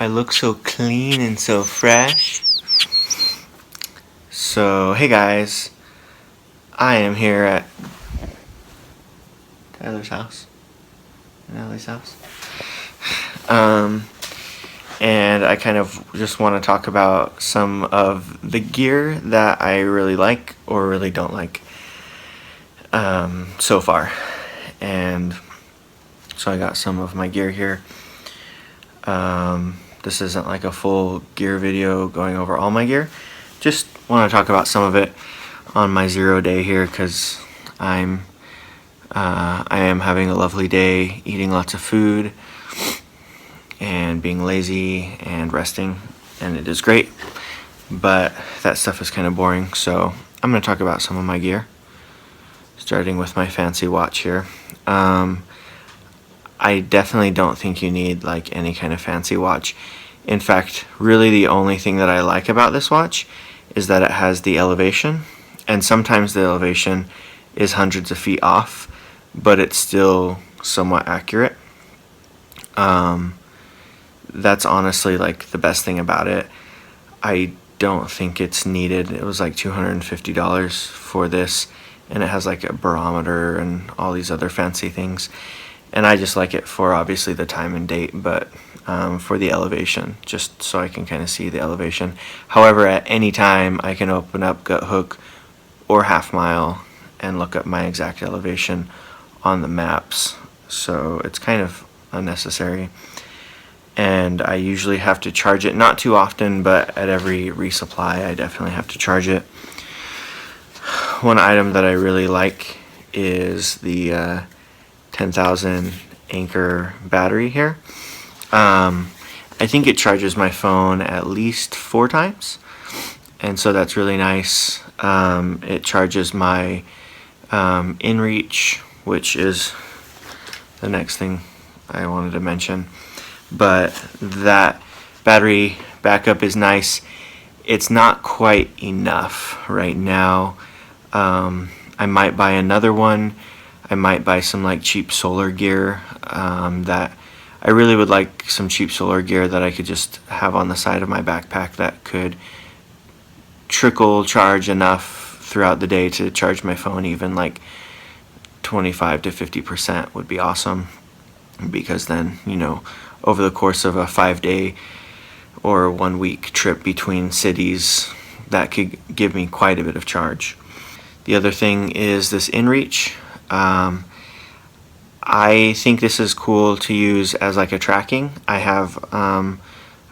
I look so clean and so fresh. So, hey guys, I am here at Tyler's house, Ellie's house, and I kind of just want to talk about some of the gear that I really like or really don't like so far. And so I got some of my gear here. This isn't like a full gear video going over all my gear. Just want to talk about some of it on my 0 day here because I am having a lovely day, eating lots of food and being lazy and resting, and it is great, but that stuff is kind of boring. So I'm going to talk about some of my gear, starting with my fancy watch here. I definitely don't think you need like any kind of fancy watch. In fact, really the only thing that I like about this watch is that it has the elevation, and sometimes the elevation is hundreds of feet off, but it's still somewhat accurate. That's honestly like the best thing about it. I don't think it's needed. It was like $250 for this, and it has like a barometer and all these other fancy things. And I just like it for obviously the time and date, but for the elevation, just so I can kind of see the elevation. However, at any time I can open up GutHook or Half Mile and look up my exact elevation on the maps. So it's kind of unnecessary. And I usually have to charge it, not too often, but at every resupply I definitely have to charge it. One item that I really like is the 10,000 Anchor battery here. I think it charges my phone at least 4 times, and so that's really nice. It charges my InReach, which is the next thing I wanted to mention, but that battery backup is nice. It's not quite enough right now. I might buy another one. I might buy some like cheap solar gear. That I really would like some cheap solar gear that I could just have on the side of my backpack that could trickle charge enough throughout the day to charge my phone. Even like 25 to 50% would be awesome, because then, you know, over the course of a 5-day or 1 week trip between cities, that could give me quite a bit of charge. The other thing is this InReach. I think this is cool to use as like a tracking. I have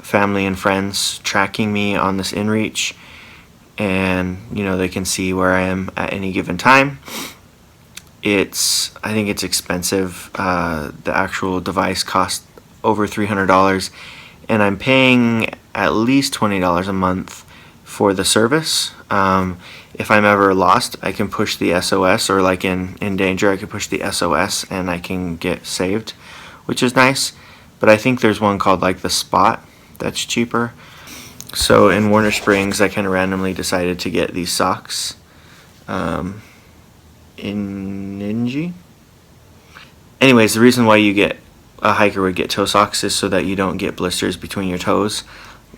family and friends tracking me on this InReach, and you know, they can see where I am at any given time. I think it's expensive. The actual device costs over $300, and I'm paying at least $20 a month for the service. If I'm ever lost, I can push the SOS, or like in danger, I can push the SOS and I can get saved, which is nice. But I think there's one called like the Spot that's cheaper. So in Warner Springs, I kind of randomly decided to get these socks. Anyways, the reason why a hiker would get toe socks is so that you don't get blisters between your toes.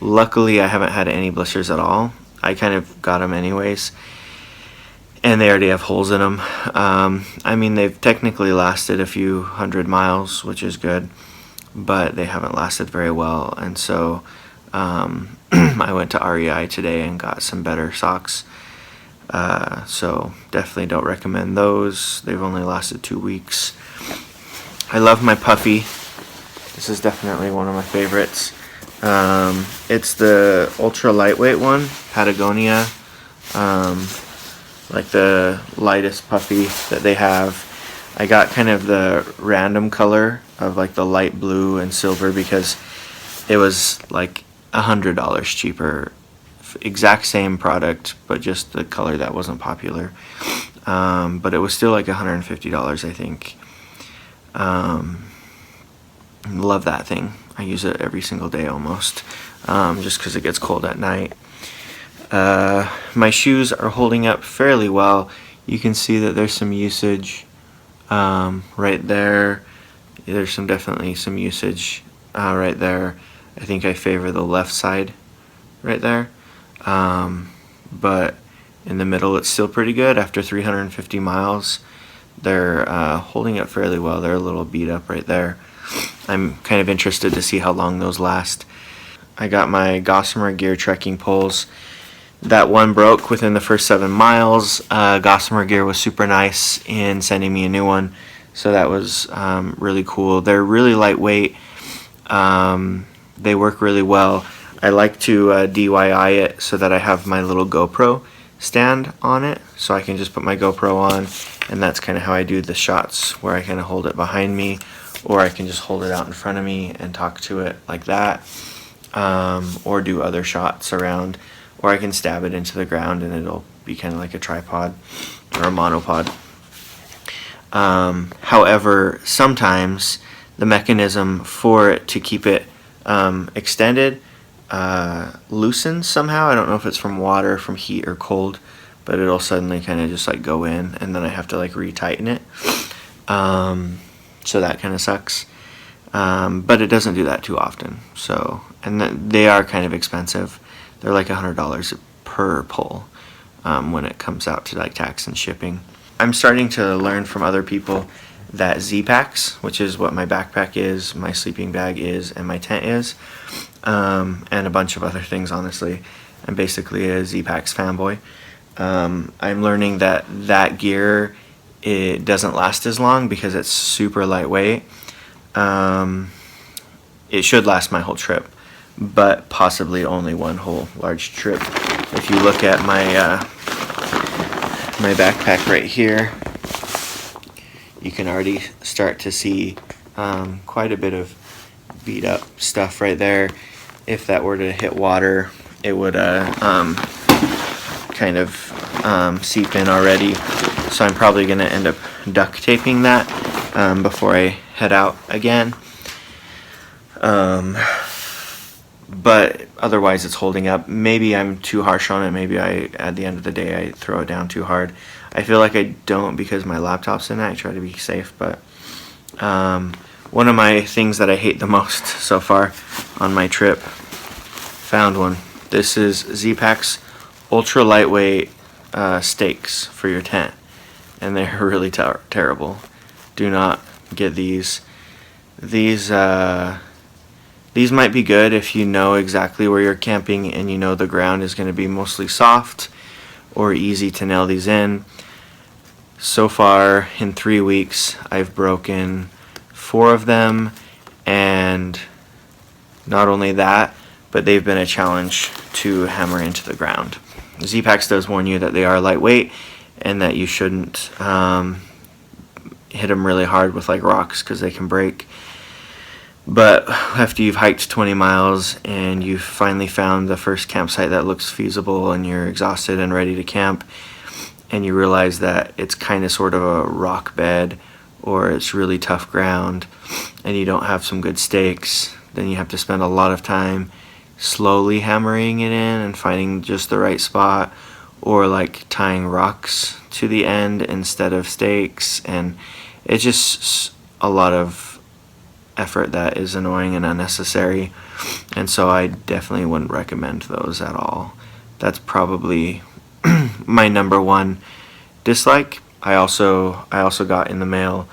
Luckily, I haven't had any blisters at all. I kind of got them anyways, and they already have holes in them. I mean, they've technically lasted a few 100 miles, which is good, but they haven't lasted very well, and so I went to REI today and got some better socks. So definitely don't recommend those. They've only lasted 2 weeks. I love my puffy. This is definitely one of my favorites. It's the ultra lightweight one, Patagonia, like the lightest puffy that they have. I got kind of the random color of like the light blue and silver because it was like $100 cheaper. Exact same product, but just the color that wasn't popular. But it was still like $150, I think. Love that thing. I use it every single day almost, just because it gets cold at night. My shoes are holding up fairly well. You can see that there's some usage right there. There's definitely some usage right there. I think I favor the left side right there. But in the middle it's still pretty good. After 350 miles, they're holding up fairly well. They're a little beat up right there. I'm kind of interested to see how long those last. I got my Gossamer Gear trekking poles. That one broke within the first 7 miles. Gossamer Gear was super nice in sending me a new one, so that was really cool. They're really lightweight. They work really well. I like to DIY it so that I have my little GoPro stand on it, so I can just put my GoPro on, and that's kind of how I do the shots, where I kind of hold it behind me, or I can just hold it out in front of me and talk to it like that, or do other shots around, or I can stab it into the ground and it'll be kind of like a tripod or a monopod. However, sometimes the mechanism for it to keep it extended loosens somehow. I don't know if it's from water, from heat, or cold, but it'll suddenly kind of just like go in, and then I have to like retighten it. So that kind of sucks. But it doesn't do that too often. So, and they are kind of expensive. They're like $100 per pole when it comes out to like tax and shipping. I'm starting to learn from other people that Z-Packs, which is what my backpack is, my sleeping bag is, and my tent is, and a bunch of other things, honestly. I'm basically a Z-Packs fanboy. I'm learning that that gear, it doesn't last as long because it's super lightweight. It should last my whole trip, but possibly only one whole large trip. If you look at my my backpack right here, you can already start to see quite a bit of beat up stuff right there. If that were to hit water, it would kind of seep in already. So I'm probably going to end up duct taping that before I head out again. But otherwise it's holding up. Maybe I'm too harsh on it. Maybe at the end of the day I throw it down too hard. I feel like I don't, because my laptop's in it. I try to be safe, but one of my things that I hate the most so far on my trip, found one. This is Z-Packs ultra lightweight stakes for your tent, and they're really terrible. Do not get these. These might be good if you know exactly where you're camping and you know the ground is going to be mostly soft or easy to nail these in. So far in 3 weeks I've broken 4 of them, and not only that, but they've been a challenge to hammer into the ground. Z-Packs does warn you that they are lightweight and that you shouldn't hit them really hard with like rocks because they can break. But after you've hiked 20 miles and you've finally found the first campsite that looks feasible, and you're exhausted and ready to camp, and you realize that it's kind of sort of a rock bed, or it's really tough ground, and you don't have some good stakes, then you have to spend a lot of time slowly hammering it in and finding just the right spot, or like tying rocks to the end instead of stakes, and it's just a lot of effort that is annoying and unnecessary, and so I definitely wouldn't recommend those at all. That's probably my number one dislike. I also got in the mail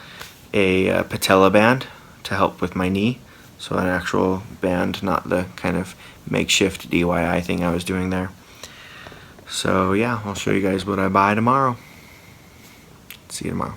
a patella band to help with my knee, so an actual band, not the kind of makeshift DIY thing I was doing there. So yeah, I'll show you guys what I buy tomorrow. See you tomorrow.